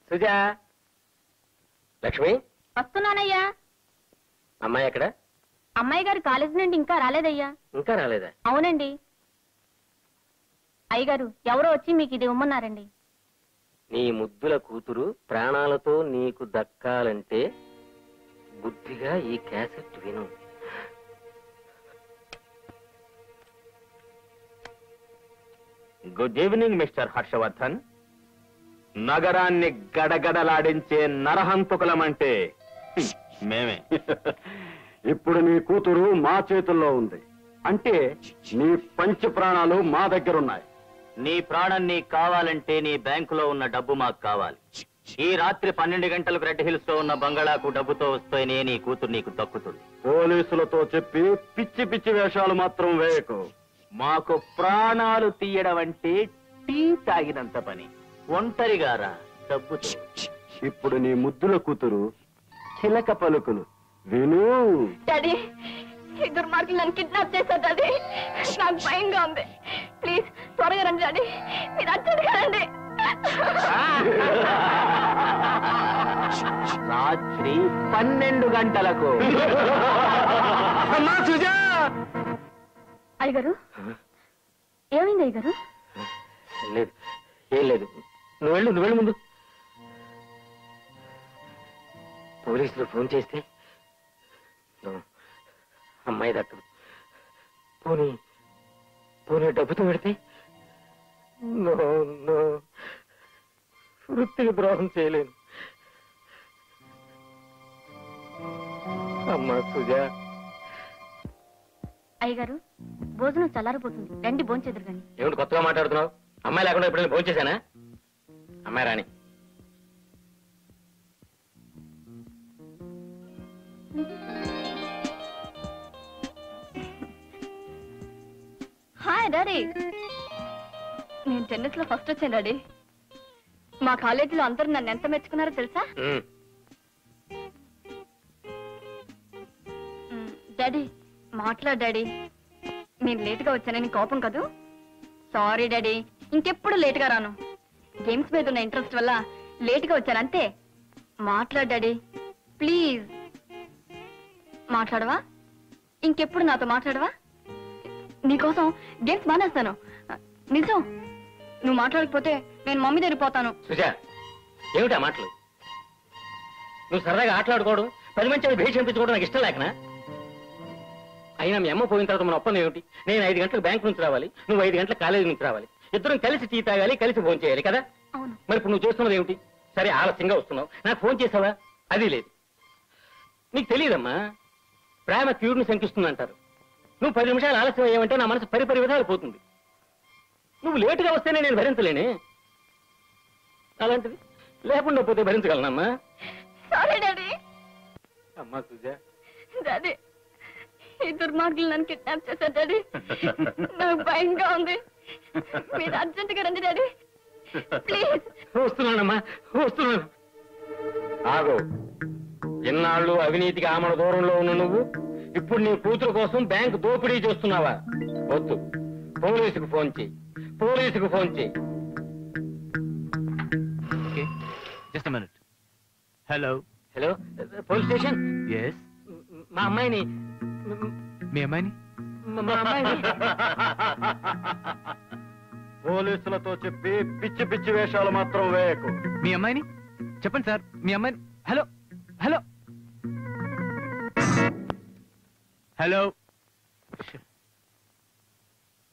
సుజా, లక్ష్మి వస్తున్నానయ్యా. అమ్మాయి ఎక్కడ? అమ్మాయి గారు కాలేజీ నుండి ఇంకా రాలేదయ్యా. ఇంకా రాలేదా? అవునండి. అయ్యగారు ఎవరో వచ్చి మీకు ఇది ఇమ్మన్నారండి. నీ ముద్దుల కూతురు ప్రాణాలతో నీకు దక్కాలంటే బుద్ధిగా ఈ క్యాసెట్ విను. Good evening mister Harshavardhan. నగరాన్ని గడగడలాడించే నరహంతకులమంటే మేమే. ఇప్పుడు నీ కూతురు మా చేతుల్లో ఉంది అంటే నీ పంచ ప్రాణాలు మా దగ్గరున్నాయి. నీ ప్రాణం నీకు కావాలంటే నీ బ్యాంకులో ఉన్న డబ్బు మాకు కావాలి. ఈ రాత్రి 12 గంటలకు రెడ్ హిల్స్ లో ఉన్న బంగాళాకు డబ్బుతో వస్తేనే నీ కూతురు నీకు దక్కుతుంది. పోలీసులతో చెప్పి పిచ్చి పిచ్చి వేషాలు మాత్రం వేయకు. మాకు ప్రాణాలు తీయడం అంటే టీ తాగినంత పని. ఒంటరిగారా డబ్బుతో. ఇప్పుడు నీ ముద్దుల కూతురు చిలక పలుకులు విను. డాడీ, ఈ దుర్మార్గులు నన్ను కిడ్నాప్ చేశారు డాడీ. నాకు భయంగా ఉంది. ప్లీజ్ త్వరగా రండి డాడీ. మీరు అర్జెంట్గా రండి. రాత్రి 12 గంటలకు. అయ్యగారు, ఏమైంది అయ్యగారు? లేదు, ఏం లేదు. నువ్వు వెళ్ళు ముందు. పోలీసులు ఫోన్ చేస్తే అమ్మాయి దక్కదు. పోనీ డబ్బుతో పెడితే వృత్తికి ద్రోహం చేయలేను. అమ్మా సుజా. అయ్యగారు, భోజనం చల్లారిపోతుంది, రండి భోంచేదురు గాని. ఏమిటి కొత్తగా మాట్లాడుతున్నావు? అమ్మాయి లేకుండా ఎప్పుడైనా భోజనం చేశానా? అమ్మాయి రాని. Hi daddy. నేను టెన్నిస్ లో ఫస్ట్ వచ్చాను డాడీ. మా కాలేజీలో అందరూ నన్ను ఎంత మెచ్చుకున్నారో తెలుసా? డాడీ మాట్లాడు డాడీ. నేను లేటుగా వచ్చానని కోపం కదూ? సారీ డాడీ, ఇంకెప్పుడు లేటుగా రాను. గేమ్స్ మీద ఉన్న ఇంట్రెస్ట్ వల్ల లేటుగా వచ్చాను అంతే. మాట్లాడు డాడీ ప్లీజ్. మాట్లాడవా? ఇంకెప్పుడు నాతో మాట్లాడవా? నీకోసం గేమ్స్ మానేస్తాను, నిజం. నువ్వు మాట్లాడకపోతే నేను మమ్మీ దగ్గర పోతాను. సుజా, ఏమిటా మాటలు? నువ్వు సరదాగా ఆటలాడుకోవడం, 10 మంది భేష్ పంపించుకోవడం నాకు ఇష్టం లేకనా? అయినా మీ అమ్మ పోయిన తర్వాత మన ఒప్పందం ఏమిటి? నేను 5 గంటలకు బ్యాంక్ నుంచి రావాలి, నువ్వు 5 గంటలకు కాలేజీ నుంచి రావాలి. ఇద్దరం కలిసి టీ తాగాలి, కలిసి ఫోన్ చేయాలి కదా? మరి ఇప్పుడు నువ్వు చేస్తున్నది ఏమిటి? సరే ఆలస్యంగా వస్తున్నావు, నాకు ఫోన్ చేసావా? అది లేదు. నీకు తెలియదమ్మా, ప్రేమ క్యూర్ని శంకిస్తుందంటారు. నువ్వు 10 నిమిషాలు ఆలస్యం అయ్యావంటే నా మనసు పరిపరి విధాలు పోతుంది. నువ్వు లేటుగా వస్తేనే నేను భరించలేనే. అలాంటిది లేకుండా పోతే భరించగలనమ్మా. Sorry daddy. అమ్మా సుజా. డాడీ, ఈ దుర్మార్గులు నన్ను కిడ్నాప్ చేశారు డాడీ. నాకు భయంగా ఉంది. మీరు అర్జెంటుగా రండి డాడీ ప్లీజ్. వస్తున్నానమ్మా, వస్తున్నాను. ఆగో, ఇన్నాళ్ళు అవినీతికి ఆమడ దూరంలో ఉన్న నువ్వు ఇప్పుడు నీ కూతురు కోసం బ్యాంకు దోపిడీ చేస్తున్నావా? వద్దు, పోలీసుకు ఫోన్ చేయి, పోలీసుకు ఫోన్ చేయి. Just minute. Hello hello, police station. Yes. మా అమ్మాయిని మీ అమ్మాయిని పోలీసులతో చెప్పి పిచ్చి పిచ్చి వేషాలు మాత్రం వేయకు. మీ అమ్మాయిని చెప్పండి సార్. మీ అమ్మాయిని. Hello hello hello.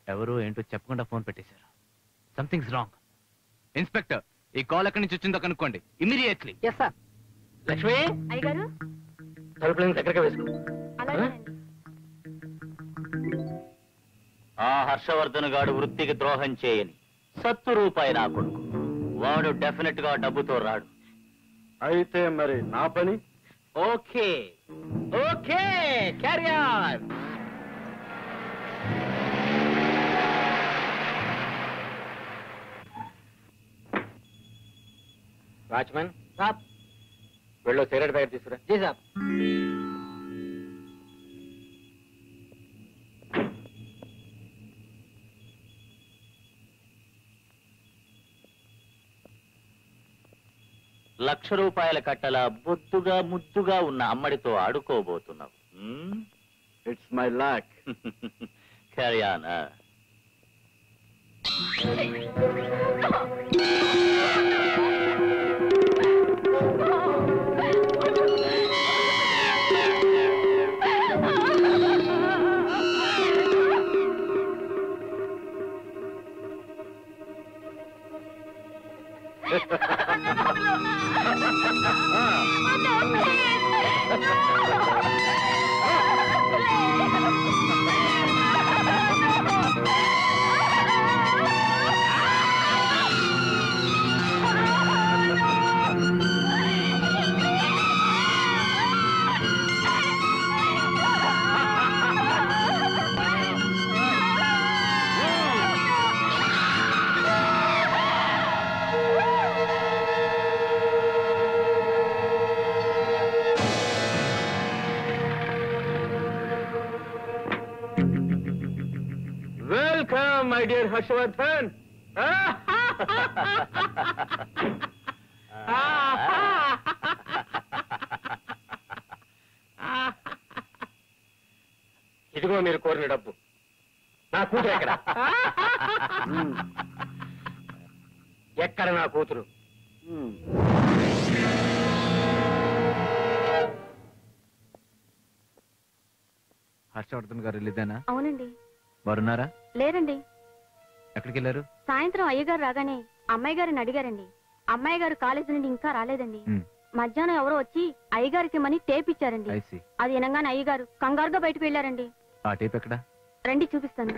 ఎవరు ఏంటో చెప్పకుండా ఫోన్ పెట్టేశారు. Something's wrong. ఇన్స్పెక్టర్, ఈ కాల్ ఎక్కడి నుంచి వచ్చిందో కనుక్కోండి ఇమ్మీడియట్లీ. Yes sir. లక్ష్మి, అయ్యగారు తలుపులను దగ్గరగా వేసుకో. అలాగే. ఆ హర్షవర్ధన్ గాడు వృత్తికి ద్రోహం చేయని సత్తు రూపాయి నా కొడుకు. వాడు డెఫినెట్ గా డబ్బుతో రాడు. అయితే మరి నా పని? Okay okay, carry on. Watchman సాబ్, వెళ్ళు సిగరెట్ ప్యాకెట్ తీసుకురా. జీ సాబ్. రూపాయల కట్టల బొత్తుగా ముద్దుగా ఉన్న అమ్మడితో ఆడుకోబోతున్నావు. It's my luck. Carry on. Welcome my dear Harshavardhan. ఇదిగో మీరు కోరిన డబ్బు. నా కూతురు ఎక్కడ? ఎక్కడ నా కూతురు? హర్షవర్ధన్ గారు ఇదేనా? అవునండి. వారున్నారా? లేరండి. ఎక్కడికి వెళ్ళారు? సాయంత్రం అయ్యగారు రాగానే అమ్మాయి గారిని అడిగారండి. అమ్మాయి గారు కాలేజీ నుండి ఇంకా రాలేదండి. మధ్యాహ్నం ఎవరో వచ్చి అయ్యగారికి మని టేప్ ఇచ్చారండి. అది వినగానే అయ్యగారు కంగారుగా బయటకు వెళ్ళారండి. ఆ టేప్ ఎక్కడ? రండి చూపిస్తాను.